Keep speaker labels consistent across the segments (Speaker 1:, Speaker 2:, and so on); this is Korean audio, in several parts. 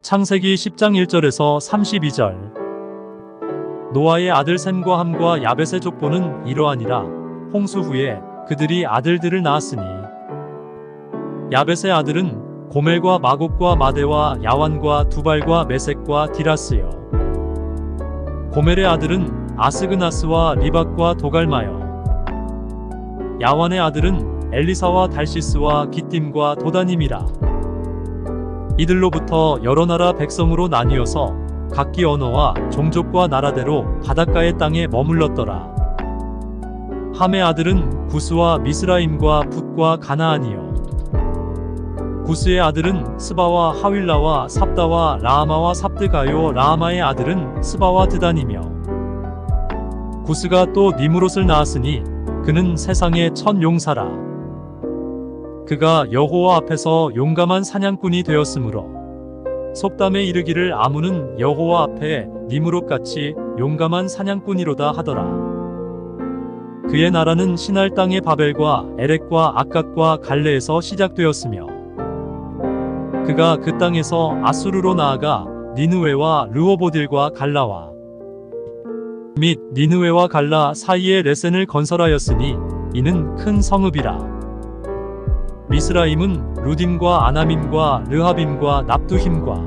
Speaker 1: 창세기 10장 1절에서 32절. 노아의 아들 셈과 함과 야벳의 족보는 이러하니라. 홍수 후에 그들이 아들들을 낳았으니 야벳의 아들은 고멜과 마곡과 마대와 야완과 두발과 메섹과 디라스요. 고멜의 아들은 아스그나스와 리박과 도갈마요. 야완의 아들은 엘리사와 달시스와 기띔과 도다님이라. 이들로부터 여러 나라 백성으로 나뉘어서 각기 언어와 종족과 나라대로 바닷가의 땅에 머물렀더라. 함의 아들은 구스와 미스라임과 붓과 가나안이요. 구스의 아들은 스바와 하윌라와 삽다와 라아마와 삽드가요. 라아마의 아들은 스바와 드단이며. 구스가 또 니므롯을 낳았으니 그는 세상의 첫 용사라. 그가 여호와 앞에서 용감한 사냥꾼이 되었으므로 속담에 이르기를 아문은 여호와 앞에 니므롯같이 용감한 사냥꾼이로다 하더라. 그의 나라는 시날 땅의 바벨과 에렉과 악각과 갈레에서 시작되었으며 그가 그 땅에서 아수르로 나아가 니느웨와 르호보딜과 갈라와 및 니느웨와 갈라 사이에 레센을 건설하였으니 이는 큰 성읍이라. 미스라임은 루딤과 아나밈과 르하빔과 납두힘과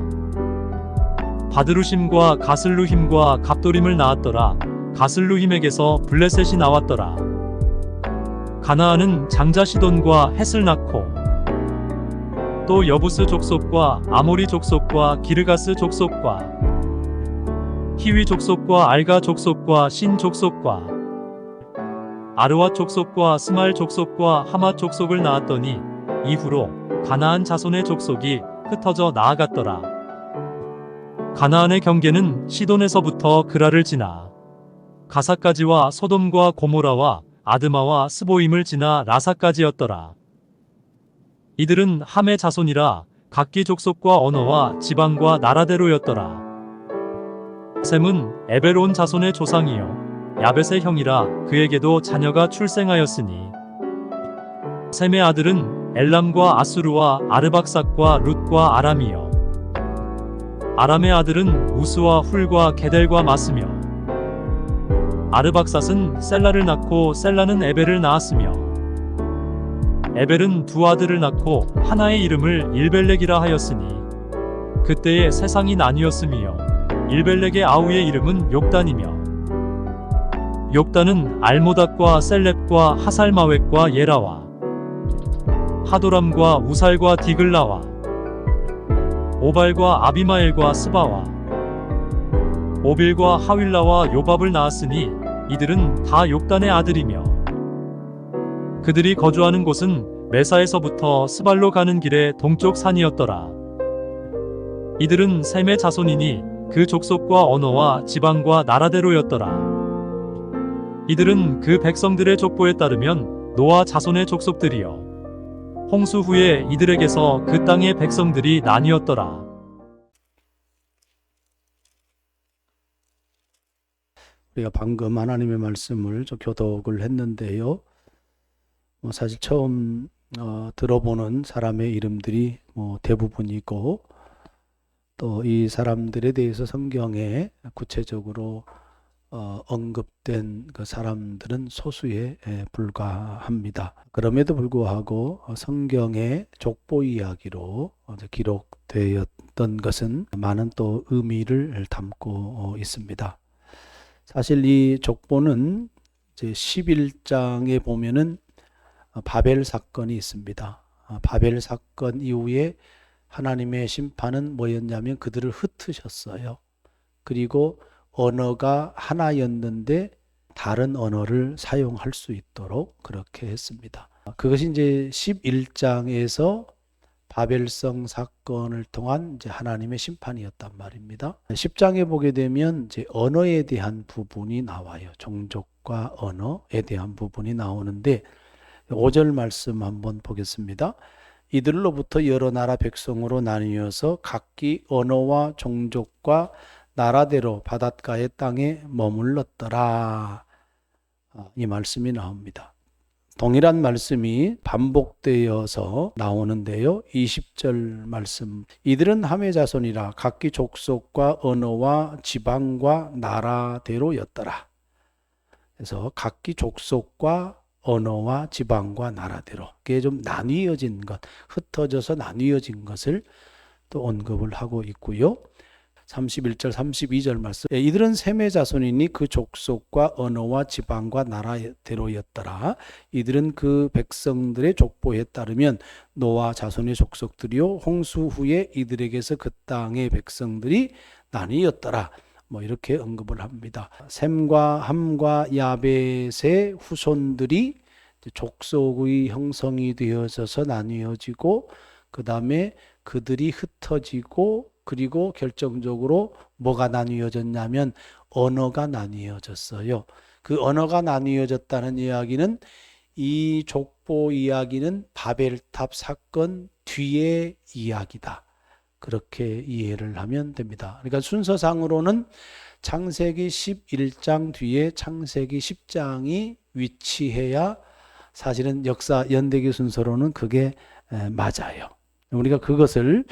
Speaker 1: 바드루심과 가슬루힘과 갑도림을 낳았더라. 가슬루힘에게서 블레셋이 나왔더라. 가나안은 장자 시돈과 헷을 낳고 또 여부스 족속과 아모리 족속과 기르가스 족속과 히위 족속과 알가 족속과 신 족속과 아르와 족속과 스말 족속과 하마 족속을 낳았더니 이후로 가나안 자손의 족속이 흩어져 나아갔더라. 가나안의 경계는 시돈에서부터 그라를 지나 가사까지와 소돔과 고모라와 아드마와 스보임을 지나 라사까지였더라. 이들은 함의 자손이라 각기 족속과 언어와 지방과 나라대로였더라. 셈은 에베론 자손의 조상이요 야벳의 형이라 그에게도 자녀가 출생하였으니 셈의 아들은 엘람과 아수르와 아르박삭과 룻과 아람이요 아람의 아들은 우스와 훌과 게델과 마스며 아르박삿은 셀라를 낳고 셀라는 에벨을 낳았으며 에벨은 두 아들을 낳고 하나의 이름을 일벨렉이라 하였으니 그때에 세상이 나뉘었으며 일벨렉의 아우의 이름은 욕단이며 욕단은 알모닥과 셀렙과 하살마웻과 예라와 하도람과 우살과 디글라와 오발과 아비마엘과 스바와 오빌과 하윌라와 요밥을 낳았으니 이들은 다 욕단의 아들이며 그들이 거주하는 곳은 메사에서부터 스발로 가는 길의 동쪽 산이었더라. 이들은 셈의 자손이니 그 족속과 언어와 지방과 나라대로였더라. 이들은 그 백성들의 족보에 따르면 노아 자손의 족속들이요 홍수 후에 이들에게서 그 땅의 백성들이 나뉘었더라.
Speaker 2: 우리가 방금 하나님의 말씀을 좀 교독을 했는데요. 사실 처음 들어보는 사람의 이름들이 대부분이고 또 이 사람들에 대해서 성경에 구체적으로 언급된 그 사람들은 소수에 불과합니다. 그럼에도 불구하고 성경의 족보 이야기로 기록되었던 것은 많은 또 의미를 담고 있습니다. 사실 이 족보는 이제 11장에 보면은 바벨 사건이 있습니다. 바벨 사건 이후에 하나님의 심판은 뭐였냐면 그들을 흩으셨어요. 그리고 언어가 하나였는데 다른 언어를 사용할 수 있도록 그렇게 했습니다. 그것이 이제 11장에서 바벨성 사건을 통한 이제 하나님의 심판이었단 말입니다. 10장에 보게 되면 이제 언어에 대한 부분이 나와요. 종족과 언어에 대한 부분이 나오는데 5절 말씀 한번 보겠습니다. 이들로부터 여러 나라 백성으로 나뉘어서 각기 언어와 종족과 나라대로 바닷가의 땅에 머물렀더라. 이 말씀이 나옵니다. 동일한 말씀이 반복되어서 나오는데요. 20절 말씀. 이들은 함의 자손이라 각기 족속과 언어와 지방과 나라대로였더라. 그래서 각기 족속과 언어와 지방과 나라대로. 그게 좀 나뉘어진 것, 흩어져서 나뉘어진 것을 또 언급을 하고 있고요. 31절 32절 말씀. 이들은 셈의 자손이니 그 족속과 언어와 지방과 나라대로였더라. 이들은 그 백성들의 족보에 따르면 노아 자손의 족속들이요 홍수 후에 이들에게서 그 땅의 백성들이 나뉘었더라. 이렇게 언급을 합니다. 셈과 함과 야벳의 후손들이 족속의 형성이 되어져서 나뉘어지고 그 다음에 그들이 흩어지고 그리고 결정적으로 뭐가 나뉘어졌냐면 언어가 나뉘어졌어요. 그 언어가 나뉘어졌다는 이야기는 이 족보 이야기는 바벨탑 사건 뒤의 이야기다. 그렇게 이해를 하면 됩니다. 그러니까 순서상으로는 창세기 11장 뒤에 창세기 10장이 위치해야 사실은 역사 연대기 순서로는 그게 맞아요. 우리가 그것을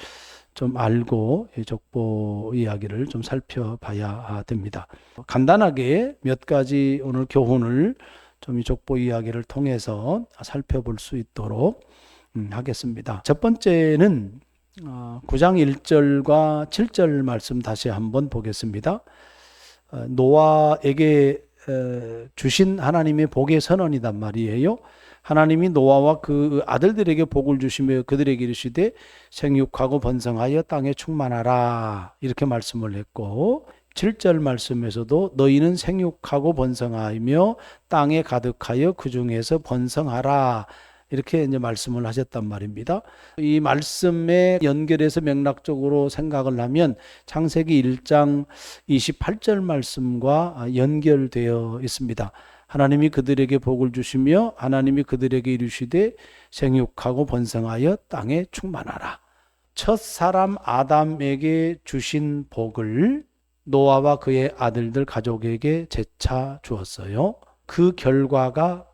Speaker 2: 좀 알고 족보 이야기를 좀 살펴봐야 됩니다. 간단하게 몇 가지 오늘 교훈을 좀 이 족보 이야기를 통해서 살펴볼 수 있도록 하겠습니다. 첫 번째는 9장 1절과 7절 말씀 다시 한번 보겠습니다. 노아에게 주신 하나님의 복의 선언이란 말이에요. 하나님이 노아와 그 아들들에게 복을 주시며 그들에게 이르시되 생육하고 번성하여 땅에 충만하라 이렇게 말씀을 했고 7절 말씀에서도 너희는 생육하고 번성하며 땅에 가득하여 그 중에서 번성하라 이렇게 이제 말씀을 하셨단 말입니다. 이 말씀에 연결해서 맥락적으로 생각을 하면 창세기 1장 28절 말씀과 연결되어 있습니다. 하나님이 그들에게 복을 주시며 하나님이 그들에게 이르시되 생육하고 번성하여 땅에 충만하라. 첫 사람 아담에게 주신 복을 노아와 그의 아들들 가족에게 재차 주었어요. 그 결과가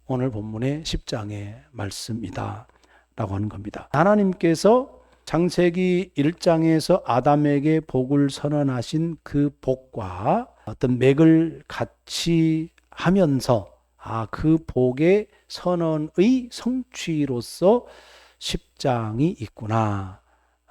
Speaker 2: 오늘 본문의 10장의 말씀이다 라고 하는 겁니다. 하나님께서 창세기 1장에서 아담에게 복을 선언하신 그 복과 어떤 맥을 같이 하면서 그 복의 선언의 성취로서 10장이 있구나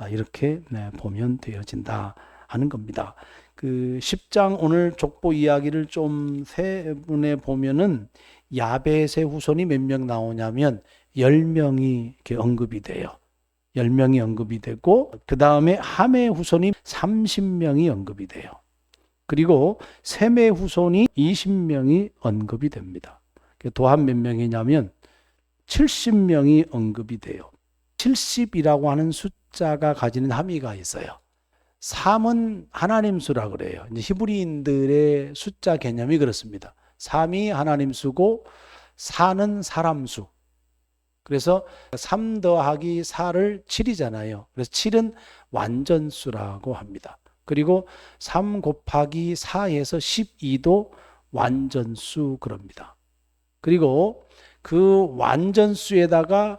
Speaker 2: 이렇게 보면 되어진다 하는 겁니다. 그 10장 오늘 족보 이야기를 좀 세분해 보면은 야벳의 후손이 몇 명 나오냐면 10명이 이렇게 언급이 돼요. 10명이 언급이 되고 그 다음에 함의 후손이 30명이 언급이 돼요. 그리고 셈의 후손이 20명이 언급이 됩니다. 도합 몇 명이냐면 70명이 언급이 돼요. 70이라고 하는 숫자가 가지는 함의가 있어요. 3은 하나님 수라 그래요. 이제 히브리인들의 숫자 개념이 그렇습니다. 3이 하나님 수고 4는 사람 수. 그래서 3 더하기 4를 7이잖아요. 그래서 7은 완전수라고 합니다. 그리고 3 곱하기 4에서 12도 완전수 그럽니다. 그리고 그 완전수에다가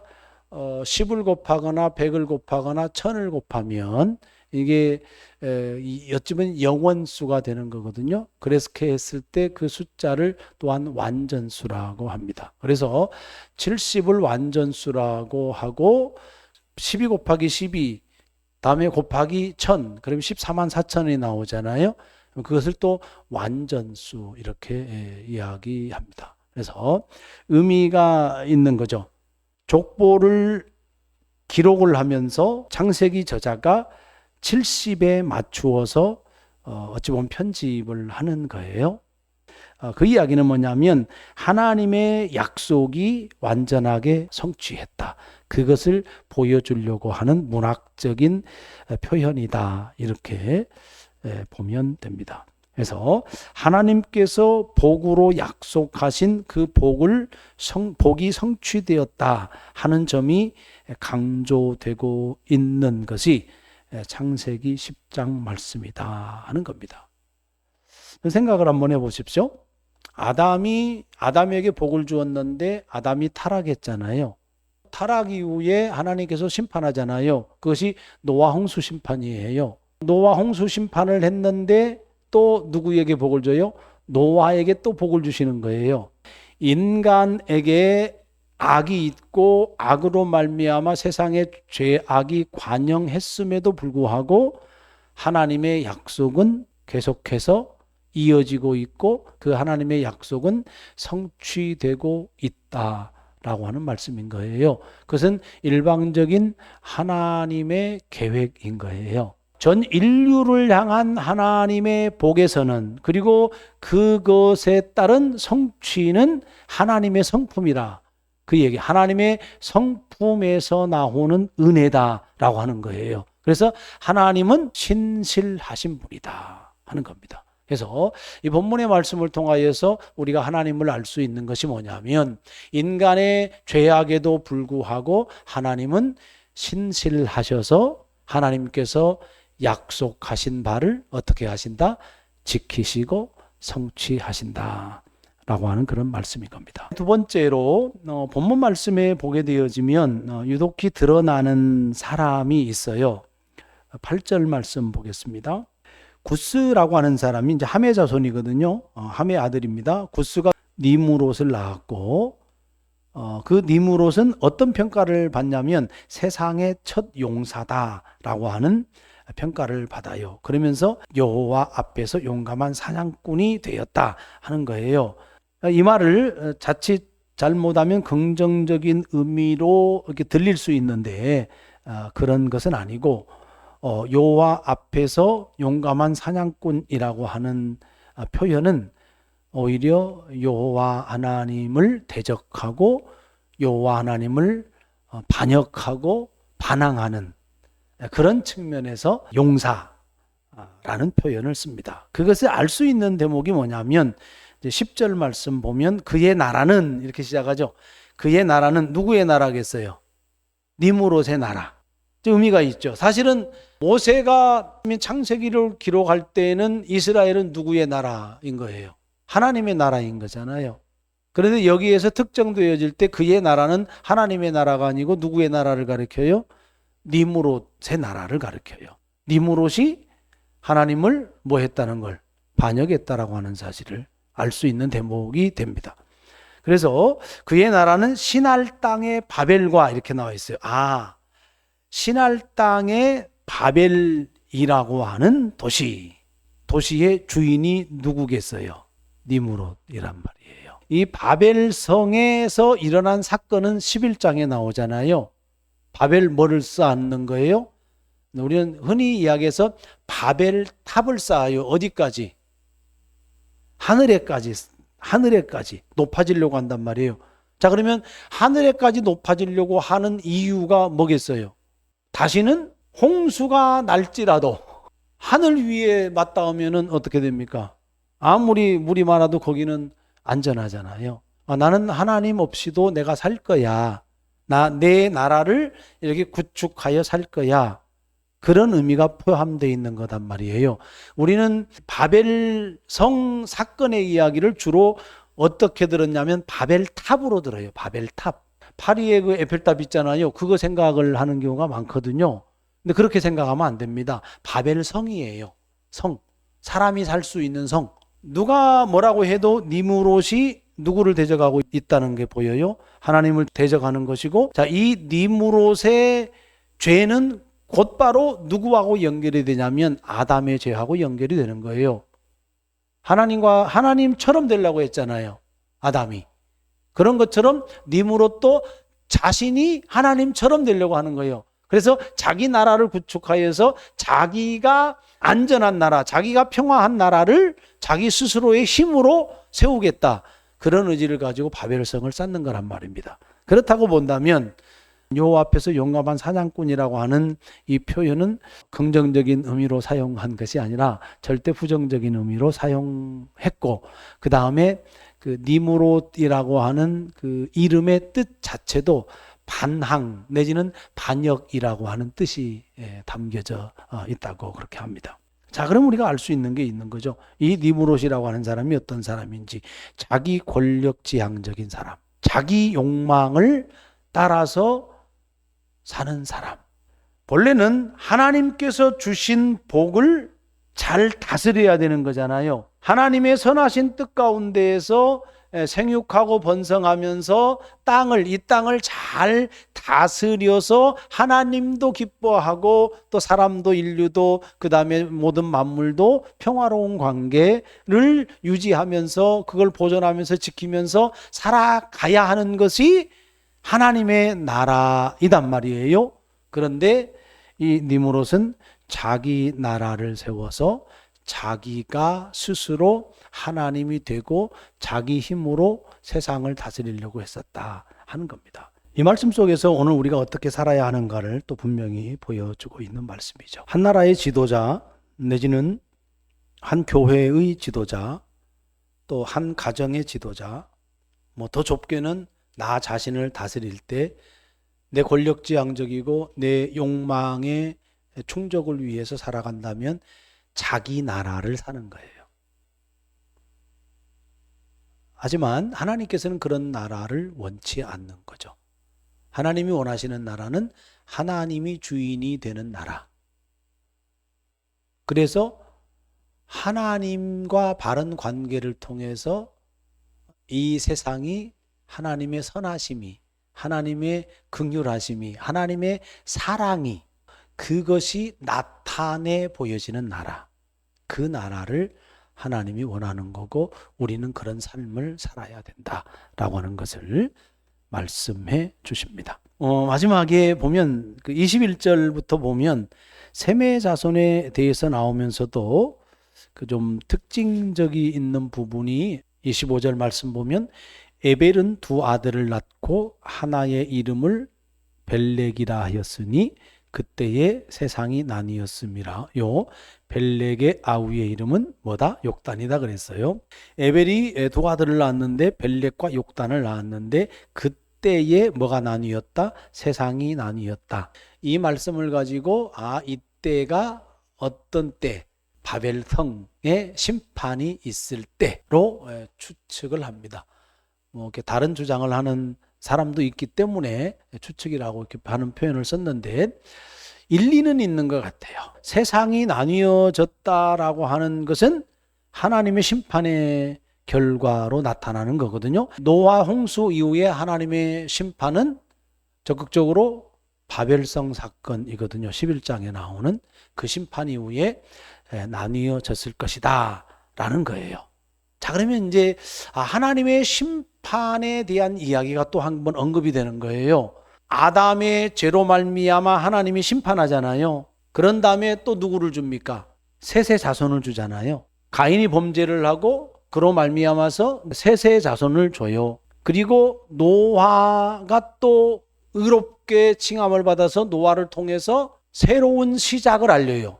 Speaker 2: 10을 곱하거나 100을 곱하거나 1000을 곱하면 이게 어찌보면 영원수가 되는 거거든요. 그래서 그렇게 했을 때 그 숫자를 또한 완전수라고 합니다. 그래서 70을 완전수라고 하고 12 곱하기 12 다음에 곱하기 1000 그러면 14만 4천이 나오잖아요. 그것을 또 완전수 이렇게 이야기합니다. 그래서 의미가 있는 거죠. 족보를 기록을 하면서 창세기 저자가 70에 맞추어서 어찌 보면 편집을 하는 거예요. 그 이야기는 뭐냐면 하나님의 약속이 완전하게 성취했다. 그것을 보여주려고 하는 문학적인 표현이다. 이렇게 보면 됩니다. 그래서 하나님께서 복으로 약속하신 그 복이 성취되었다 하는 점이 강조되고 있는 것이 창세기 10장 말씀이다 하는 겁니다. 생각을 한번 해보십시오. 아담에게 복을 주었는데 아담이 타락했잖아요. 타락 이후에 하나님께서 심판하잖아요. 그것이 노아 홍수 심판이에요. 노아 홍수 심판을 했는데 또 누구에게 복을 줘요? 노아에게 또 복을 주시는 거예요. 인간에게 악이 있고 악으로 말미암아 세상에 죄악이 관영했음에도 불구하고 하나님의 약속은 계속해서 이어지고 있고 그 하나님의 약속은 성취되고 있다라고 하는 말씀인 거예요. 그것은 일방적인 하나님의 계획인 거예요. 전 인류를 향한 하나님의 복에서는 그리고 그것에 따른 성취는 하나님의 성품이라 그 얘기 하나님의 성품에서 나오는 은혜다라고 하는 거예요. 그래서 하나님은 신실하신 분이다 하는 겁니다. 그래서 이 본문의 말씀을 통하여서 우리가 하나님을 알 수 있는 것이 뭐냐면 인간의 죄악에도 불구하고 하나님은 신실하셔서 하나님께서 약속하신 바를 어떻게 하신다? 지키시고 성취하신다 라고 하는 그런 말씀인 겁니다. 두 번째로 본문 말씀에 보게 되어지면 유독히 드러나는 사람이 있어요. 8절 말씀 보겠습니다. 구스라고 하는 사람이 이제 함의 자손이거든요. 함의 아들입니다. 구스가 니무롯을 낳았고 그 니무롯은 어떤 평가를 받냐면 세상의 첫 용사다라고 하는 평가를 받아요. 그러면서 여호와 앞에서 용감한 사냥꾼이 되었다 하는 거예요. 이 말을 자칫 잘못하면 긍정적인 의미로 이렇게 들릴 수 있는데 그런 것은 아니고 여호와 앞에서 용감한 사냥꾼이라고 하는 표현은 오히려 여호와 하나님을 대적하고 여호와 하나님을 반역하고 반항하는 그런 측면에서 용사라는 표현을 씁니다. 그것을 알 수 있는 대목이 뭐냐면 10절 말씀 보면 그의 나라는 이렇게 시작하죠. 그의 나라는 누구의 나라겠어요? 니무롯의 나라. 의미가 있죠. 사실은 모세가 창세기를 기록할 때는 이스라엘은 누구의 나라인 거예요? 하나님의 나라인 거잖아요. 그런데 여기에서 특정되어질 때 그의 나라는 하나님의 나라가 아니고 누구의 나라를 가리켜요? 니무롯의 나라를 가리켜요. 니무롯이 하나님을 뭐 했다는 걸 반역했다라고 하는 사실을 알 수 있는 대목이 됩니다. 그래서 그의 나라는 신할 땅의 바벨과 이렇게 나와 있어요. 신할 땅의 바벨이라고 하는 도시의 주인이 누구겠어요? 니무롯이란 말이에요. 이 바벨성에서 일어난 사건은 11장에 나오잖아요. 바벨 뭐를 쌓는 거예요? 우리는 흔히 이야기해서 바벨탑을 쌓아요. 어디까지? 하늘에까지 높아지려고 한단 말이에요. 자, 그러면 하늘에까지 높아지려고 하는 이유가 뭐겠어요? 다시는 홍수가 날지라도 하늘 위에 맞닿으면 어떻게 됩니까? 아무리 물이 많아도 거기는 안전하잖아요. 나는 하나님 없이도 내가 살 거야. 내 나라를 이렇게 구축하여 살 거야. 그런 의미가 포함되어 있는 거단 말이에요. 우리는 바벨성 사건의 이야기를 주로 어떻게 들었냐면 바벨탑으로 들어요. 바벨탑. 파리의 그 에펠탑 있잖아요. 그거 생각을 하는 경우가 많거든요. 근데 그렇게 생각하면 안 됩니다. 바벨성이에요. 성. 사람이 살 수 있는 성. 누가 뭐라고 해도 니무롯이 누구를 대적하고 있다는 게 보여요. 하나님을 대적하는 것이고, 자, 이 니무롯의 죄는 곧바로 누구하고 연결이 되냐면 아담의 죄하고 연결이 되는 거예요. 하나님처럼 되려고 했잖아요. 아담이. 그런 것처럼 니무롯도 자신이 하나님처럼 되려고 하는 거예요. 그래서 자기 나라를 구축하여서 자기가 안전한 나라, 자기가 평화한 나라를 자기 스스로의 힘으로 세우겠다. 그런 의지를 가지고 바벨성을 쌓는 거란 말입니다. 그렇다고 본다면 여호와 앞에서 용감한 사냥꾼이라고 하는 이 표현은 긍정적인 의미로 사용한 것이 아니라 절대 부정적인 의미로 사용했고, 그 다음에 그 니무롯이라고 하는 그 이름의 뜻 자체도 반항 내지는 반역이라고 하는 뜻이 담겨져 있다고 그렇게 합니다. 자, 그럼 우리가 알 수 있는 게 있는 거죠. 이 니므롯이라고 하는 사람이 어떤 사람인지, 자기 권력지향적인 사람, 자기 욕망을 따라서 사는 사람. 본래는 하나님께서 주신 복을 잘 다스려야 되는 거잖아요. 하나님의 선하신 뜻 가운데에서 생육하고 번성하면서 이 땅을 잘 다스려서 하나님도 기뻐하고 또 사람도 인류도 그다음에 모든 만물도 평화로운 관계를 유지하면서 그걸 보존하면서 지키면서 살아가야 하는 것이 하나님의 나라이단 말이에요. 그런데 이 니므롯은 자기 나라를 세워서 자기가 스스로 하나님이 되고 자기 힘으로 세상을 다스리려고 했었다 하는 겁니다. 이 말씀 속에서 오늘 우리가 어떻게 살아야 하는가를 또 분명히 보여주고 있는 말씀이죠. 한 나라의 지도자 내지는 한 교회의 지도자 또 한 가정의 지도자 뭐 더 좁게는 나 자신을 다스릴 때 내 권력지향적이고 내 욕망의 충족을 위해서 살아간다면 자기 나라를 사는 거예요. 하지만 하나님께서는 그런 나라를 원치 않는 거죠. 하나님이 원하시는 나라는 하나님이 주인이 되는 나라. 그래서 하나님과 바른 관계를 통해서 이 세상이 하나님의 선하심이, 하나님의 긍휼하심이, 하나님의 사랑이 그것이 나타내 보여지는 나라. 그 나라를 하나님이 원하는 거고 우리는 그런 삶을 살아야 된다라고 하는 것을 말씀해 주십니다. 마지막에 보면 그 21절부터 보면 셈의 자손에 대해서 나오면서도 그 좀 특징적이 있는 부분이 25절 말씀 보면 에벨은 두 아들을 낳고 하나의 이름을 벨렉이라 하였으니 그때의 세상이 나뉘었음이라. 요 벨렉의 아우의 이름은 뭐다? 욕단이다 그랬어요. 에벨이 두 아들을 낳았는데 벨렉과 욕단을 낳았는데 그때에 뭐가 나뉘었다? 세상이 나뉘었다. 이 말씀을 가지고 이때가 어떤 때? 바벨성의 심판이 있을 때로 추측을 합니다. 뭐 이렇게 다른 주장을 하는 사람도 있기 때문에 추측이라고 이렇게 하는 표현을 썼는데 일리는 있는 것 같아요. 세상이 나뉘어졌다라고 하는 것은 하나님의 심판의 결과로 나타나는 거거든요. 노아 홍수 이후에 하나님의 심판은 적극적으로 바벨성 사건이거든요. 11장에 나오는 그 심판 이후에 나뉘어졌을 것이다 라는 거예요. 자, 그러면 이제 하나님의 심판에 대한 이야기가 또 한 번 언급이 되는 거예요. 아담의 죄로 말미암아 하나님이 심판하잖아요. 그런 다음에 또 누구를 줍니까? 셋의 자손을 주잖아요. 가인이 범죄를 하고 그로 말미암아서 셋의 자손을 줘요. 그리고 노아가 또 의롭게 칭함을 받아서 노아를 통해서 새로운 시작을 알려요.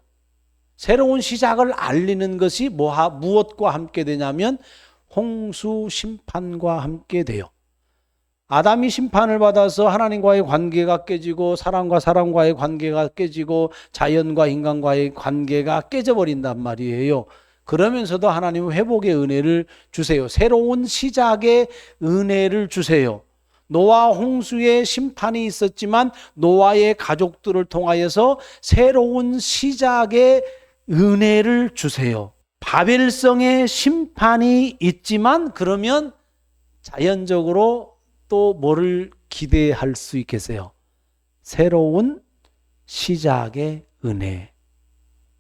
Speaker 2: 새로운 시작을 알리는 것이 무엇과 함께 되냐면 홍수 심판과 함께 돼요. 아담이 심판을 받아서 하나님과의 관계가 깨지고 사람과 사람과의 관계가 깨지고 자연과 인간과의 관계가 깨져버린단 말이에요. 그러면서도 하나님은 회복의 은혜를 주세요. 새로운 시작의 은혜를 주세요. 노아 홍수의 심판이 있었지만 노아의 가족들을 통하여서 새로운 시작의 은혜를 주세요. 바벨성의 심판이 있지만 그러면 자연적으로 또 뭐를 기대할 수 있겠어요? 새로운 시작의 은혜.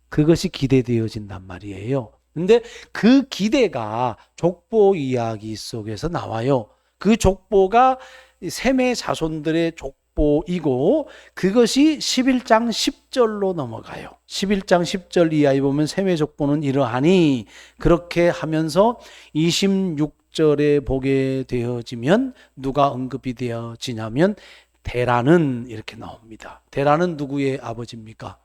Speaker 2: 그것이 기대되어진단 말이에요. 근데 그 기대가 족보 이야기 속에서 나와요. 그 족보가 셈의 자손들의 족보이고 그것이 11장 10절로 넘어가요. 11장 10절 이하에 보면 셈의 족보는 이러하니 그렇게 하면서 26절에 보게 되어지면 누가 언급이 되어지냐면 데라는 이렇게 나옵니다. 데라는 누구의 아버지입니까?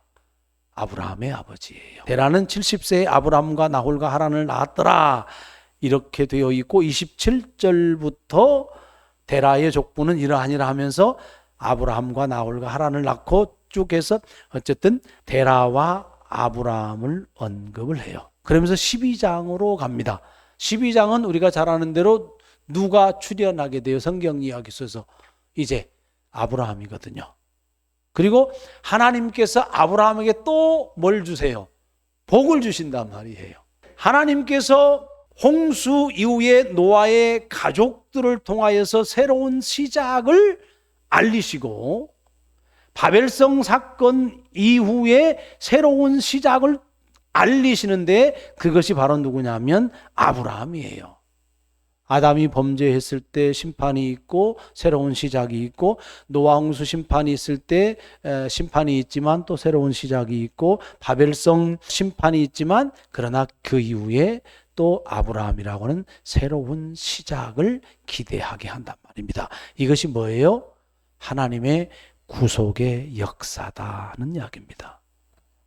Speaker 2: 아브라함의 아버지예요. 데라는 70세의 아브라함과 나홀과 하란을 낳았더라. 이렇게 되어 있고 27절부터 데라의 족보는 이러하니라 하면서 아브라함과 나홀과 하란을 낳고 쭉 해서 어쨌든 데라와 아브라함을 언급을 해요. 그러면서 12장으로 갑니다. 12장은 우리가 잘 아는 대로 누가 출연하게 돼요? 성경 이야기 속에서 이제 아브라함이거든요. 그리고 하나님께서 아브라함에게 또 뭘 주세요? 복을 주신단 말이에요. 하나님께서 홍수 이후에 노아의 가족들을 통하여서 새로운 시작을 알리시고 바벨성 사건 이후에 새로운 시작을 알리시는데 그것이 바로 누구냐면 아브라함이에요. 아담이 범죄했을 때 심판이 있고 새로운 시작이 있고 노아 홍수 심판이 있을 때 심판이 있지만 또 새로운 시작이 있고 바벨성 심판이 있지만 그러나 그 이후에 또 아브라함이라고는 새로운 시작을 기대하게 한단 말입니다. 이것이 뭐예요? 하나님의 구속의 역사다는 이야기입니다.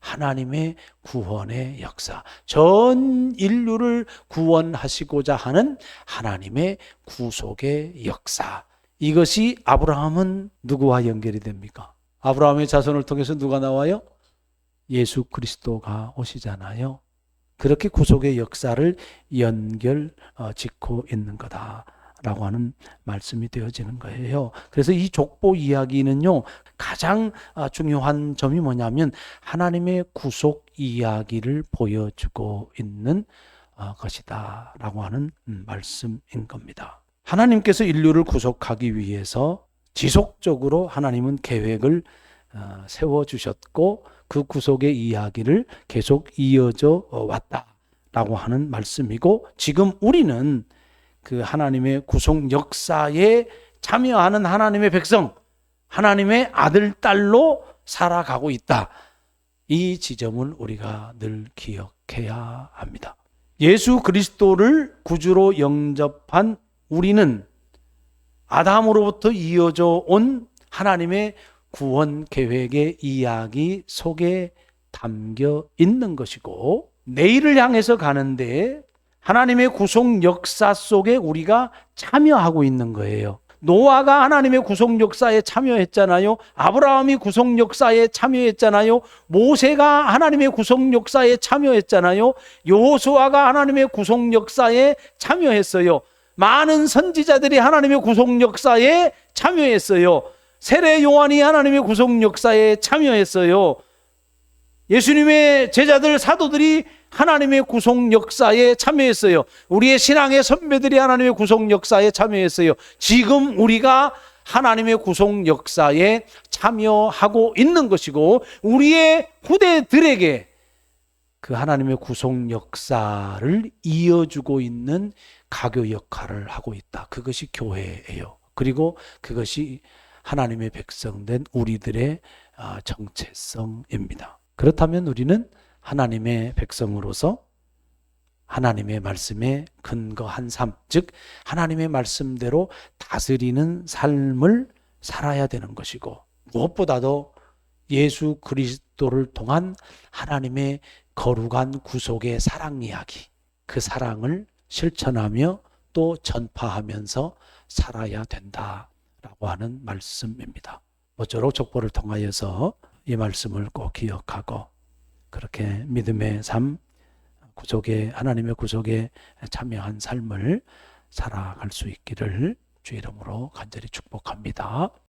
Speaker 2: 하나님의 구원의 역사, 전 인류를 구원하시고자 하는 하나님의 구속의 역사. 이것이 아브라함은 누구와 연결이 됩니까? 아브라함의 자손을 통해서 누가 나와요? 예수 그리스도가 오시잖아요. 그렇게 구속의 역사를 짓고 있는 거다라고 하는 말씀이 되어지는 거예요. 그래서 이 족보 이야기는요, 가장 중요한 점이 뭐냐면 하나님의 구속 이야기를 보여주고 있는 것이다 라고 하는 말씀인 겁니다. 하나님께서 인류를 구속하기 위해서 지속적으로 하나님은 계획을 세워주셨고 그 구속의 이야기를 계속 이어져 왔다라고 하는 말씀이고, 지금 우리는 그 하나님의 구속 역사에 참여하는 하나님의 백성, 하나님의 아들, 딸로 살아가고 있다. 이 지점을 우리가 늘 기억해야 합니다. 예수 그리스도를 구주로 영접한 우리는 아담으로부터 이어져 온 하나님의 구원 계획의 이야기 속에 담겨 있는 것이고, 내일을 향해서 가는데 하나님의 구속 역사 속에 우리가 참여하고 있는 거예요. 노아가 하나님의 구속 역사에 참여했잖아요. 아브라함이 구속 역사에 참여했잖아요. 모세가 하나님의 구속 역사에 참여했잖아요. 여호수아가 하나님의 구속 역사에 참여했어요. 많은 선지자들이 하나님의 구속 역사에 참여했어요. 세례 요한이 하나님의 구속 역사에 참여했어요. 예수님의 제자들 사도들이 하나님의 구속 역사에 참여했어요. 우리의 신앙의 선배들이 하나님의 구속 역사에 참여했어요. 지금 우리가 하나님의 구속 역사에 참여하고 있는 것이고, 우리의 후대들에게 그 하나님의 구속 역사를 이어주고 있는 가교 역할을 하고 있다. 그것이 교회예요. 그리고 그것이 하나님의 백성된 우리들의 정체성입니다. 그렇다면 우리는 하나님의 백성으로서 하나님의 말씀에 근거한 삶, 즉 하나님의 말씀대로 다스리는 삶을 살아야 되는 것이고, 무엇보다도 예수 그리스도를 통한 하나님의 거룩한 구속의 사랑 이야기, 그 사랑을 실천하며 또 전파하면서 살아야 된다라고 하는 말씀입니다. 모쪼록 족보를 통하여서 이 말씀을 꼭 기억하고 그렇게 믿음의 삶, 하나님의 구속에 참여한 삶을 살아갈 수 있기를 주 이름으로 간절히 축복합니다.